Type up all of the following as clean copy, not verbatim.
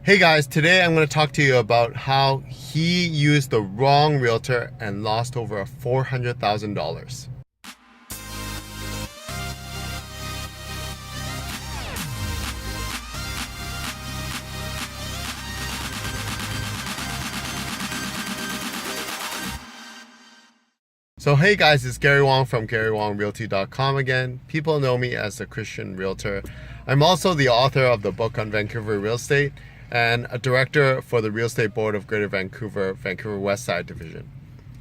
Hey guys, today I'm going to talk to you about how he used the wrong realtor and lost over $400,000. So hey guys, it's Gary Wong from GaryWongRealty.com again. People know me as a Christian realtor. I'm also the author of the book on Vancouver real estate and a director for the Real Estate Board of Greater Vancouver, Vancouver West Side Division.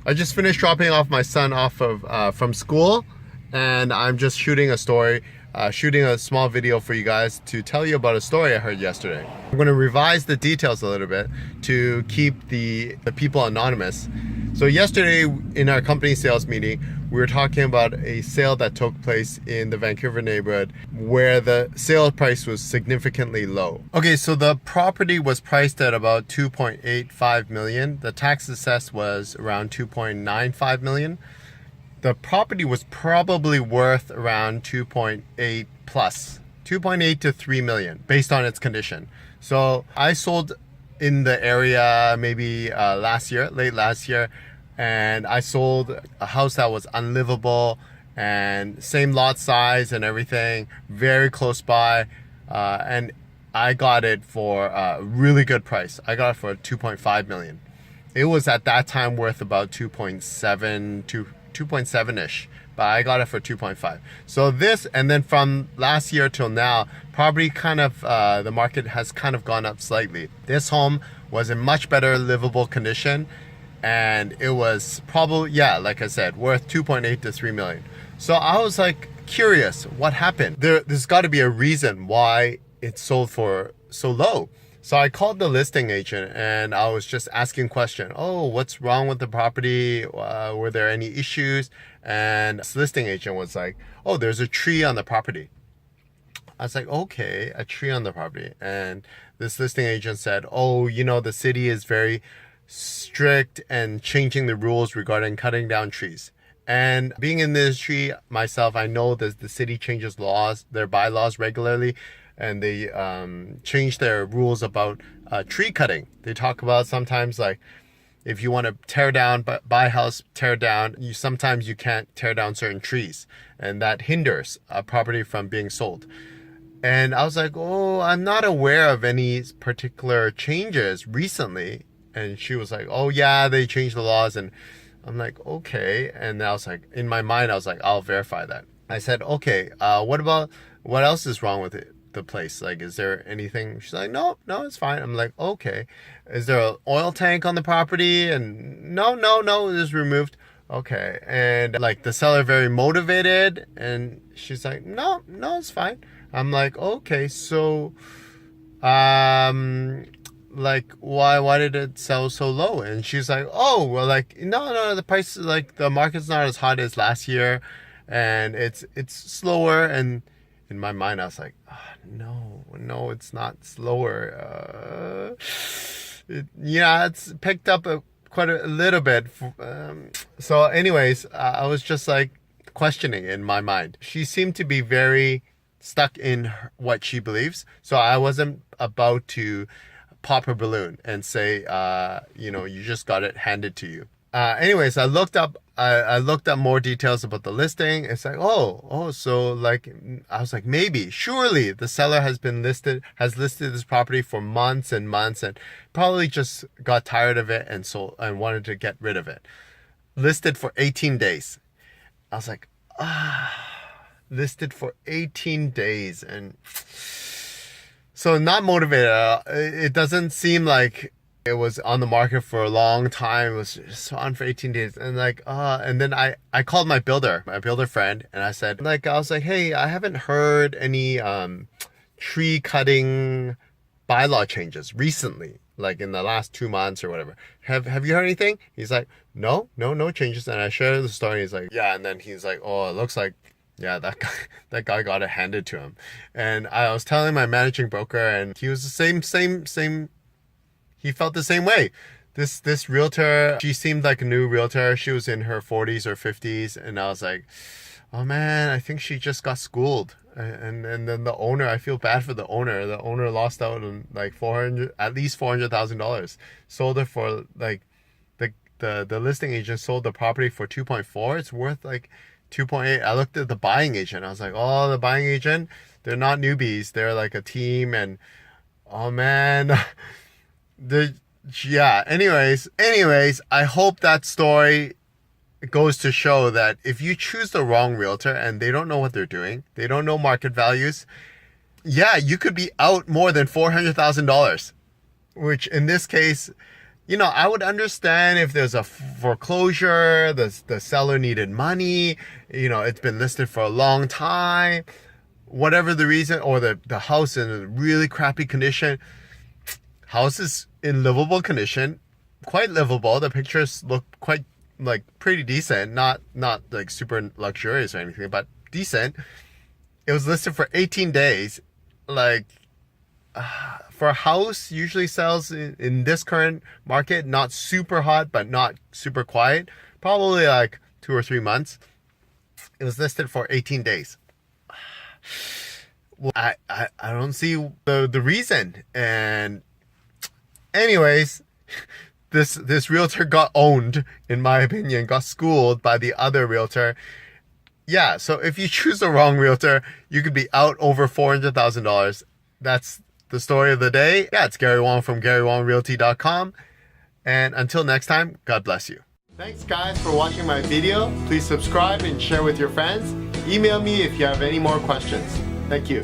I just finished dropping off my son from school, and I'm just shooting a small video for you guys to tell you about a story I heard yesterday. I'm going to revise the details a little bit to keep the people anonymous. So yesterday in our company sales meeting, we were talking about a sale that took place in the Vancouver neighborhood where the sale price was significantly low. Okay, so the property was priced at about $2.85 million. The tax assessed was around $2.95 million. The property was probably worth around 2.8 plus, 2.8 to 3 million based on its condition. So I sold in the area maybe late last year, and I sold a house that was unlivable and same lot size and everything, very close by, and I got it for a really good price. I got it for 2.5 million. It was at that time worth about 2.7-ish, but I got it for 2.5. So this, and then from last year till now, property the market has kind of gone up slightly. This home was in much better livable condition, and it was probably, like I said, worth 2.8 to 3 million. So I was like curious, what happened? There's got to be a reason why it sold for so low. So I called the listing agent and I was just asking questions. Oh, what's wrong with the property? Were there any issues? And this listing agent was like, oh, there's a tree on the property. I was like, okay, a tree on the property. And this listing agent said, oh, the city is very strict and changing the rules regarding cutting down trees. And being in the industry myself, I know that the city changes their bylaws regularly, and they change their rules about tree cutting. They talk about sometimes, like, if you want to buy a house, tear down, sometimes you can't tear down certain trees, and that hinders a property from being sold. And I was like, oh, I'm not aware of any particular changes recently. And she was like, oh yeah, they changed the laws. And I'm like, okay. And I was like, in my mind, I was like, I'll verify that. I said, okay, what else is wrong with the place? Like, is there anything? She's like, no, it's fine. I'm like, okay. Is there an oil tank on the property? And no, it was removed. Okay. And like the seller very motivated, and she's like, no, it's fine. I'm like, okay, so like why did it sell so low? And she's like, oh, well, like no, the price, like the market's not as hot as last year, and it's slower. And in my mind I was like, oh, no, it's not slower. It's picked up quite a little bit. So anyways, I was just like questioning in my mind. She seemed to be very stuck in what she believes, so I wasn't about to pop her balloon and say, you just got it handed to you. Anyways, I looked up more details about the listing. It's like, so like, I was like, surely the seller has listed this property for months and months, and probably just got tired of it and sold and wanted to get rid of it. Listed for 18 days. I was like, listed for 18 days. And so not motivated. It doesn't seem like it was on the market for a long time. It was just on for 18 days. And like, and then I called my builder friend, and I was like, hey, I haven't heard any tree cutting bylaw changes recently, like in the last 2 months or whatever. Have you heard anything? He's like, no changes. And I shared the story. He's like, yeah. And then he's like, oh, it looks like, yeah, that guy got it handed to him. And I was telling my managing broker, and he was the same. He felt the same way. This realtor, she seemed like a new realtor. She was in her 40s or 50s, and I was like, oh man, I think she just got schooled. And then the owner, I feel bad for the owner. The owner lost out on like at least $400,000. Sold it for like the listing agent sold the property for 2.4. It's worth like 2.8. I looked at the buying agent. I was like, oh, the buying agent, they're not newbies. They're like a team, and oh man, yeah. Anyways, I hope that story goes to show that if you choose the wrong realtor and they don't know what they're doing, they don't know market values, yeah, you could be out more than $400,000, which in this case, I would understand if there's a foreclosure, the seller needed money, it's been listed for a long time, whatever the reason, or the house in a really crappy condition. House is in livable condition, quite livable. The pictures look quite like pretty decent, not like super luxurious or anything, but decent. It was listed for 18 days. Like for a house usually sells in this current market, not super hot but not super quiet, probably like 2 or 3 months. It was listed for 18 days. Well, I don't see the reason. And anyways, this realtor got owned, in my opinion, got schooled by the other realtor. Yeah, so if you choose the wrong realtor, you could be out over $400,000. That's the story of the day. Yeah, it's Gary Wong from GaryWongRealty.com. And until next time, God bless you. Thanks guys for watching my video. Please subscribe and share with your friends. Email me if you have any more questions. Thank you.